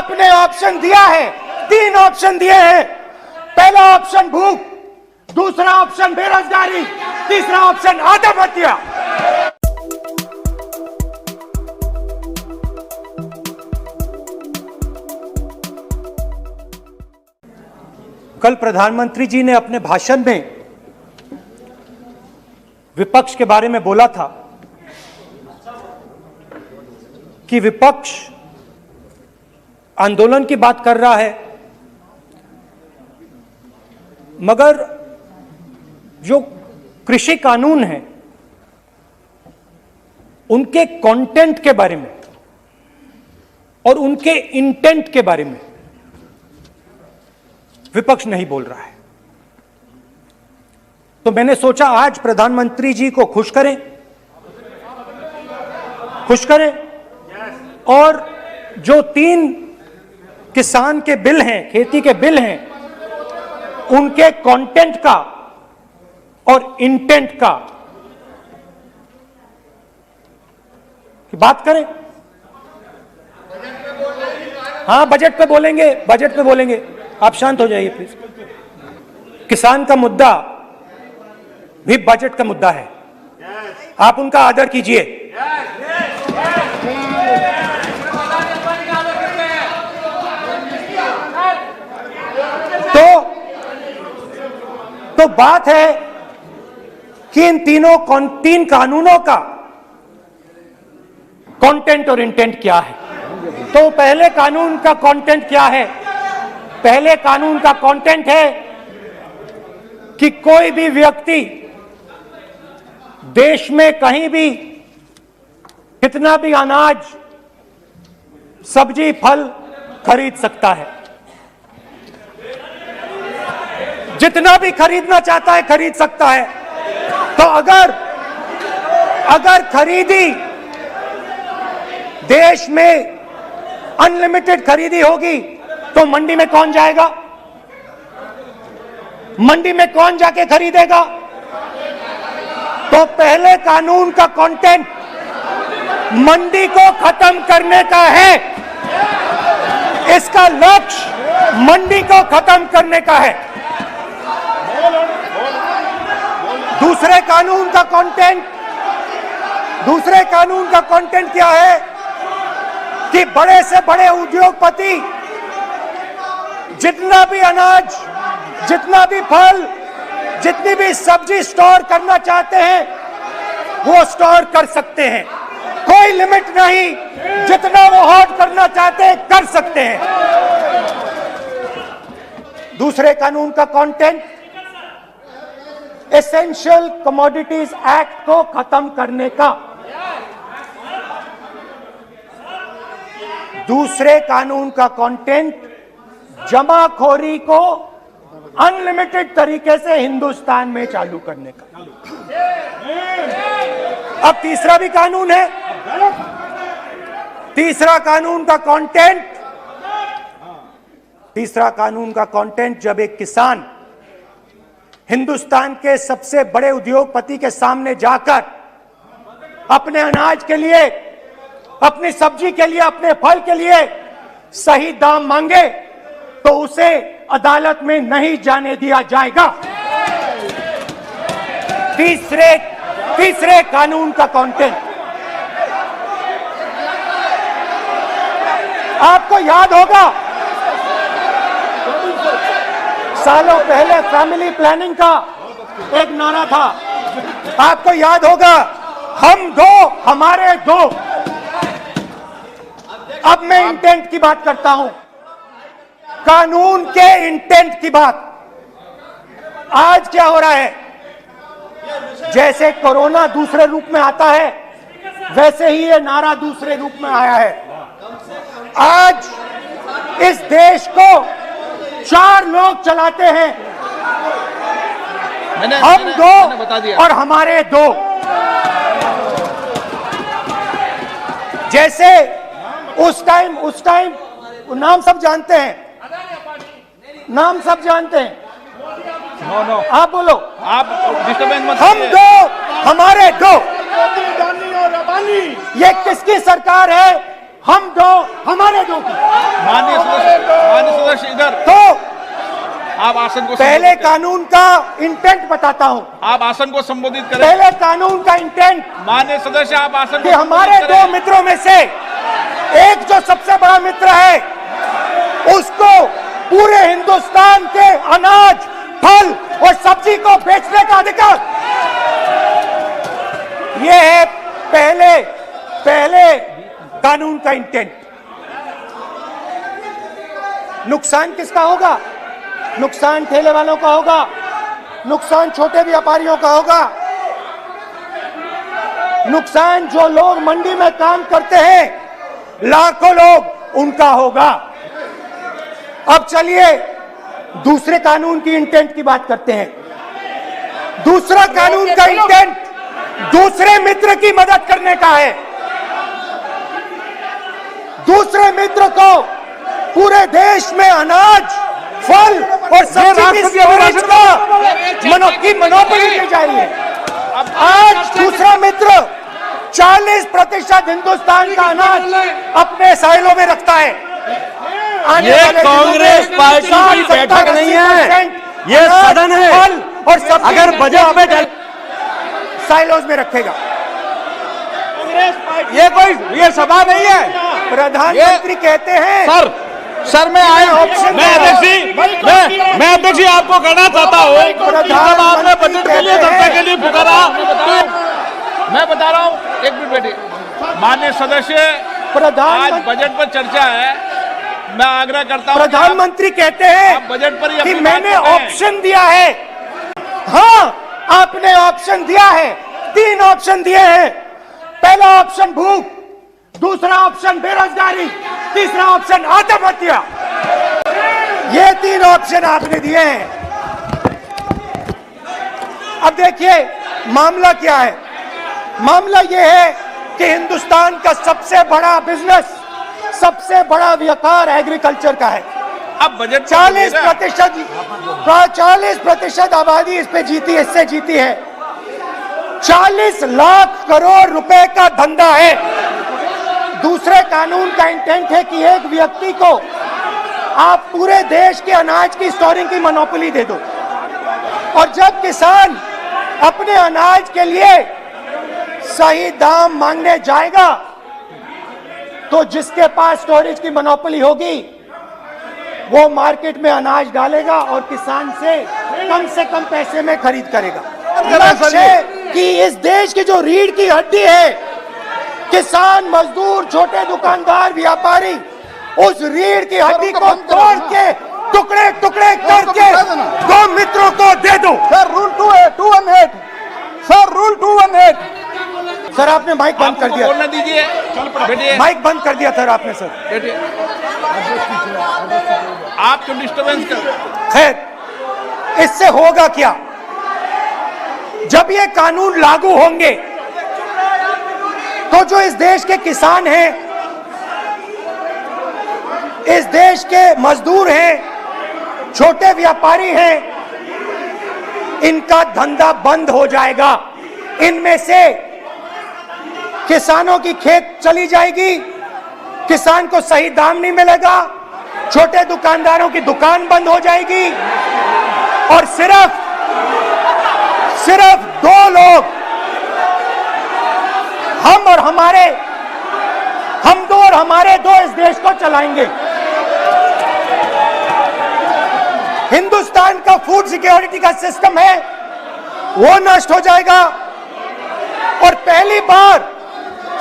आपने ऑप्शन दिया है, 3 ऑप्शन दिए हैं। पहला ऑप्शन भूख, दूसरा ऑप्शन बेरोजगारी, तीसरा ऑप्शन आत्महत्या। कल प्रधानमंत्री जी ने अपने भाषण में विपक्ष के बारे में बोला था कि विपक्ष आंदोलन की बात कर रहा है, मगर जो कृषि कानून है उनके कंटेंट के बारे में और उनके इंटेंट के बारे में विपक्ष नहीं बोल रहा है। तो मैंने सोचा आज प्रधानमंत्री जी को खुश करें और जो 3 किसान के बिल हैं, खेती के बिल हैं, उनके कंटेंट का और इंटेंट का की बात करें। हाँ, बजट पे बोलेंगे। आप शांत हो जाइए प्लीज। किसान का मुद्दा भी बजट का मुद्दा है, आप उनका आदर कीजिए। तो बात है कि इन 3 कानूनों का कंटेंट और इंटेंट क्या है। तो पहले कानून का कंटेंट क्या है? पहले कानून का कंटेंट है कि कोई भी व्यक्ति देश में कहीं भी कितना भी अनाज, सब्जी, फल खरीद सकता है, जितना भी खरीदना चाहता है खरीद सकता है। तो अगर खरीदी देश में अनलिमिटेड खरीदी होगी तो मंडी में कौन जाएगा? मंडी में कौन जाके खरीदेगा? तो पहले कानून का कंटेंट मंडी को खत्म करने का है। इसका लक्ष्य मंडी को खत्म करने का है। दूसरे कानून का कंटेंट क्या है कि बड़े से बड़े उद्योगपति जितना भी अनाज, जितना भी फल, जितनी भी सब्जी स्टोर करना चाहते हैं वो स्टोर कर सकते हैं, कोई लिमिट नहीं, जितना वो होल्ड करना चाहते हैं कर सकते हैं। दूसरे कानून का कंटेंट एसेंशियल कमोडिटीज एक्ट को खत्म करने का। दूसरे कानून का कंटेंट जमाखोरी को अनलिमिटेड तरीके से हिंदुस्तान में चालू करने का। अब तीसरा भी कानून है। तीसरा कानून का कंटेंट जब एक किसान हिंदुस्तान के सबसे बड़े उद्योगपति के सामने जाकर अपने अनाज के लिए, अपनी सब्जी के लिए, अपने फल के लिए सही दाम मांगे तो उसे अदालत में नहीं जाने दिया जाएगा। तीसरे कानून का कंटेंट आपको याद होगा, सालों पहले फैमिली प्लानिंग का एक नारा था, आपको याद होगा, हम 2 हमारे 2। अब मैं इंटेंट की बात करता हूं, कानून के इंटेंट की बात। आज क्या हो रहा है, जैसे कोरोना दूसरे रूप में आता है वैसे ही ये नारा दूसरे रूप में आया है। आज इस देश को 4 लोग चलाते हैं, हम 2 और हमारे 2। जैसे उस टाइम नाम सब जानते हैं, आप बोलो, आप डिस्टर्बेंस मत। हम 2 हमारे 2। ये किसकी सरकार है? हम 2 हमारे 2 की। आप आसन को पहले कानून का इंटेंट बताता हूं। आप आसन को संबोधित करें। पहले कानून का इंटेंट माननीय सदस्य, आप आसन कि हमारे दो मित्रों में से एक जो सबसे बड़ा मित्र है, उसको पूरे हिंदुस्तान के अनाज, फल और सब्जी को बेचने का अधिकार। यह है पहले कानून का इंटेंट। नुकसान किसका होगा? नुकसान ठेले वालों का होगा, नुकसान छोटे व्यापारियों का होगा, नुकसान जो लोग मंडी में काम करते हैं, लाखों लोग, उनका होगा। अब चलिए दूसरे कानून की इंटेंट की बात करते हैं। दूसरा कानून का इंटेंट दूसरे मित्र की मदद करने का है। दूसरे मित्र को पूरे देश में अनाज, फल और सब्जी की स्टोरेज की मोनोपोली दी जा रही है। आज दूसरा मित्र 40% हिंदुस्तान का अनाज अपने साइलों में रखता है। ये कांग्रेस पार्टी की बैठक नहीं है, ये सदन है। फल और सब्जी अगर बजट में साइलोज में रखेगा। ये सभा नहीं है। प्रधानमंत्री कहते हैं सर मैं अध्यक्ष जी आपको कहना चाहता हूँ, जब आपने बजट के लिए चर्चा के लिए पुकारा, मैं बता रहा हूँ, एक मिनट बैठिए। माननीय सदस्य, आज बजट पर चर्चा है, मैं आग्रह करता हूँ। प्रधानमंत्री कहते हैं बजट पर कि मैंने ऑप्शन दिया है। हाँ, आपने ऑप्शन दिया है। 3 ऑप्शन दिए हैं। पहला ऑप्शन भूख, दूसरा ऑप्शन बेरोजगारी, तीसरा ऑप्शन आत्महत्या। ये 3 ऑप्शन आपने दिए हैं। अब देखिए मामला क्या है। मामला यह है कि हिंदुस्तान का सबसे बड़ा बिजनेस, सबसे बड़ा व्यापार एग्रीकल्चर का है। अब बजट 40% आबादी इस पे जीती है, इससे जीती है। 40 लाख करोड़ रुपए का धंधा है। दूसरे कानून का इंटेंट है कि एक व्यक्ति को आप पूरे देश के अनाज की स्टोरिंग की मोनोपोली दे दो, और जब किसान अपने अनाज के लिए सही दाम मांगने जाएगा तो जिसके पास स्टोरेज की मोनोपोली होगी वो मार्केट में अनाज डालेगा और किसान से कम पैसे में खरीद करेगा। लक्ष्य है कि इस देश की जो रीढ़ की हड्डी है, किसान, मजदूर, छोटे दुकानदार, व्यापारी, उस रीढ़ की हड्डी को तोड़ के टुकड़े टुकड़े करके 2 मित्रों को दे दो। Sir rule 218, sir rule 218। Sir आपने माइक बंद कर दिया। बोलना दीजिए, बैठिए। माइक बंद कर दिया सर आपने। सर बैठिए, आप क्यों डिस्टर्बेंस कर। खैर, इससे होगा क्या? जब ये कानून लागू होंगे तो जो इस देश के किसान हैं, इस देश के मजदूर हैं, छोटे व्यापारी हैं, इनका धंधा बंद हो जाएगा। इनमें से किसानों की खेत चली जाएगी, किसान को सही दाम नहीं मिलेगा, छोटे दुकानदारों की दुकान बंद हो जाएगी, और सिर्फ 2 लोग, हम और हमारे 2 इस देश को चलाएंगे। हिंदुस्तान का फूड सिक्योरिटी का सिस्टम है वो नष्ट हो जाएगा, और पहली बार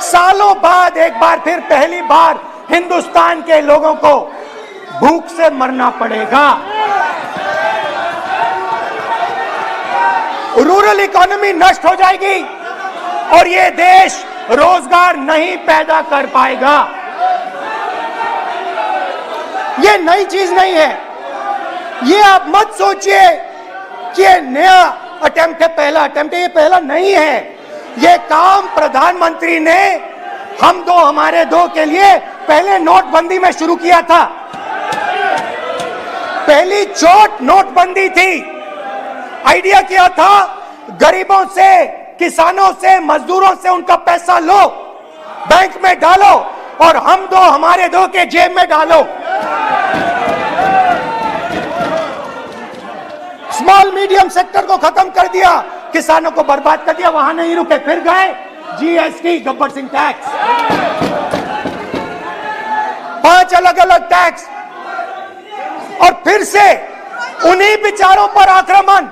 सालों बाद एक बार फिर पहली बार हिंदुस्तान के लोगों को भूख से मरना पड़ेगा। रूरल इकोनॉमी नष्ट हो जाएगी और ये देश रोजगार नहीं पैदा कर पाएगा। ये नई चीज नहीं है। ये आप मत सोचिए कि ये नया अटेम्प्ट है, पहला अटेम्प्ट है। ये पहला नहीं है। ये काम प्रधानमंत्री ने हम 2 हमारे 2 के लिए पहले नोटबंदी में शुरू किया था। पहली चोट नोटबंदी थी। आइडिया क्या था? गरीबों से, किसानों से, मजदूरों से उनका पैसा लो, बैंक में डालो, और हम 2 हमारे 2 के जेब में डालो। स्मॉल मीडियम सेक्टर को खत्म कर दिया, किसानों को बर्बाद कर दिया। वहां नहीं रुके, फिर गए जीएसटी, गब्बर सिंह टैक्स, 5 अलग अलग टैक्स, और फिर से उन्हीं बेचारों पर आक्रमण,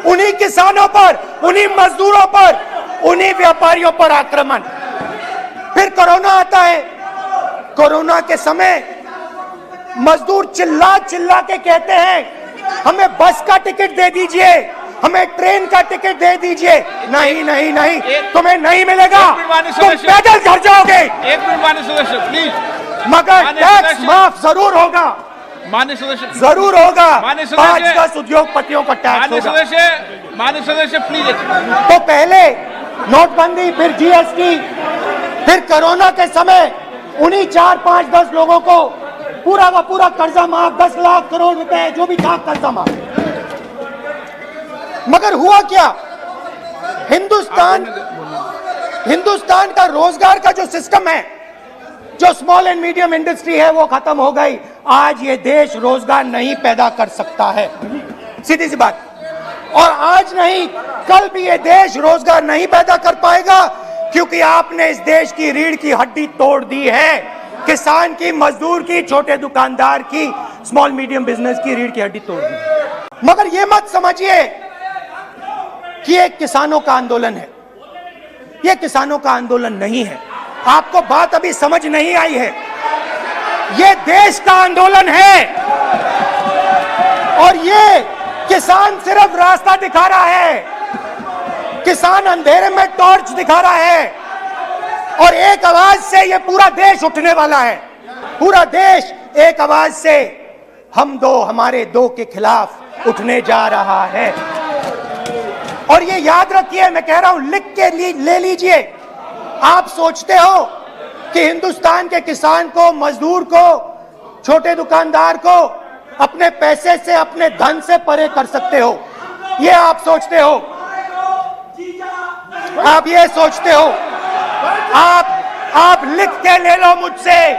उन्हीं किसानों पर, उन्हीं मजदूरों पर, उन्हीं व्यापारियों पर आक्रमण। फिर कोरोना आता है। कोरोना के समय मजदूर चिल्ला चिल्ला के कहते हैं हमें बस का टिकट दे दीजिए, हमें ट्रेन का टिकट दे दीजिए। नहीं नहीं नहीं, तुम्हें नहीं मिलेगा, तुम पैदल घर जाओगे। एक मिनट माननीय सदस्य प्लीज। मगर टैक्स माफ जरूर होगा, माननीय सदस्य जरूर होगा। माननीय 5-10 उद्योगपतियों को टैक्स होगा। माननीय सदस्य प्लीज। तो पहले नोटबंदी, फिर जीएसटी, फिर कोरोना के समय उन्हीं 4-5-10 लोगों को पूरा का पूरा कर्जा माफ, 10 लाख करोड़ रुपए जो भी था कर्जा माफ। मगर हुआ क्या? हिंदुस्तान का रोजगार का जो सिस्टम है, जो स्मॉल एंड मीडियम इंडस्ट्री है, वो खत्म हो गई। आज ये देश रोजगार नहीं पैदा कर सकता है, सीधी सी बात। और आज नहीं, कल भी ये देश रोजगार नहीं पैदा कर पाएगा, क्योंकि आपने इस देश की रीढ़ की हड्डी तोड़ दी है। किसान की, मजदूर की, छोटे दुकानदार की, स्मॉल मीडियम बिजनेस की रीढ़ की हड्डी तोड़ दी। मगर ये मत समझिए कि ये किसानों का आंदोलन है। ये किसानों का आंदोलन नहीं है। आपको बात अभी समझ नहीं आई है। ये देश का आंदोलन है, और ये किसान सिर्फ रास्ता दिखा रहा है। किसान अंधेरे में टॉर्च दिखा रहा है, और एक आवाज से ये पूरा देश उठने वाला है। पूरा देश एक आवाज से हम दो हमारे दो के खिलाफ उठने जा रहा है। और ये याद रखिए, मैं कह रहा हूं, लिख के ले लीजिए। आप सोचते हो कि हिंदुस्तान के किसान को, मजदूर को, छोटे दुकानदार को अपने पैसे से, अपने धन से परे कर सकते हो, ये आप सोचते हो। आप ये सोचते हो। आप लिख के ले लो मुझसे,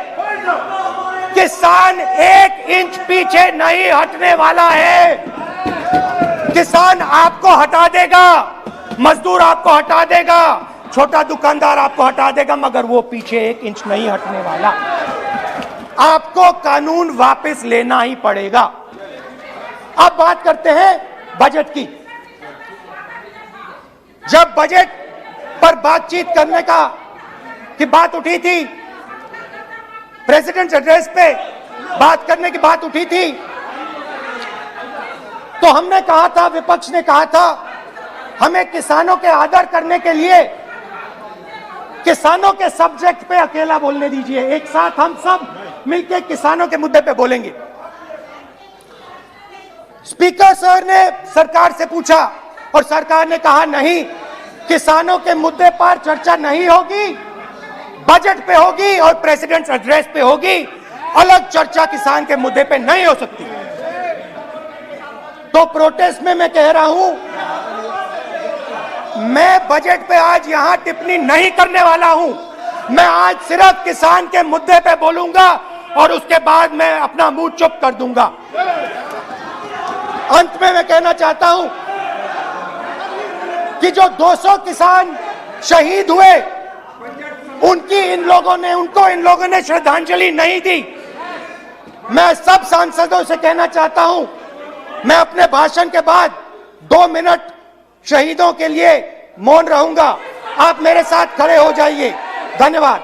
किसान 1 इंच पीछे नहीं हटने वाला है। किसान आपको हटा देगा, मजदूर आपको हटा देगा, छोटा दुकानदार आपको हटा देगा, मगर वो पीछे 1 इंच नहीं हटने वाला। आपको कानून वापस लेना ही पड़ेगा। अब बात करते हैं बजट की। जब बजट पर बातचीत करने की बात उठी थी, प्रेसिडेंट्स एड्रेस पे बात करने की बात उठी थी, तो हमने कहा था, विपक्ष ने कहा था, हमें किसानों के आदर करने के लिए किसानों के सब्जेक्ट पे अकेला बोलने दीजिए। एक साथ हम सब मिलकर किसानों के मुद्दे पे बोलेंगे। स्पीकर सर ने सरकार से पूछा, और सरकार ने कहा नहीं, किसानों के मुद्दे पर चर्चा नहीं होगी, बजट पे होगी और प्रेसिडेंट्स एड्रेस पे होगी। अलग चर्चा किसान के मुद्दे पे नहीं हो सकती। तो प्रोटेस्ट में मैं कह रहा हूं, मैं बजट पे आज यहां टिप्पणी नहीं करने वाला हूं। मैं आज सिर्फ किसान के मुद्दे पे बोलूंगा, और उसके बाद मैं अपना मुंह चुप कर दूंगा। अंत में मैं कहना चाहता हूं कि जो 200 किसान शहीद हुए, उनको इन लोगों ने श्रद्धांजलि नहीं दी। मैं सब सांसदों से कहना चाहता हूं, मैं अपने भाषण के बाद 2 मिनट शहीदों के लिए मौन रहूंगा। आप मेरे साथ खड़े हो जाइए। धन्यवाद।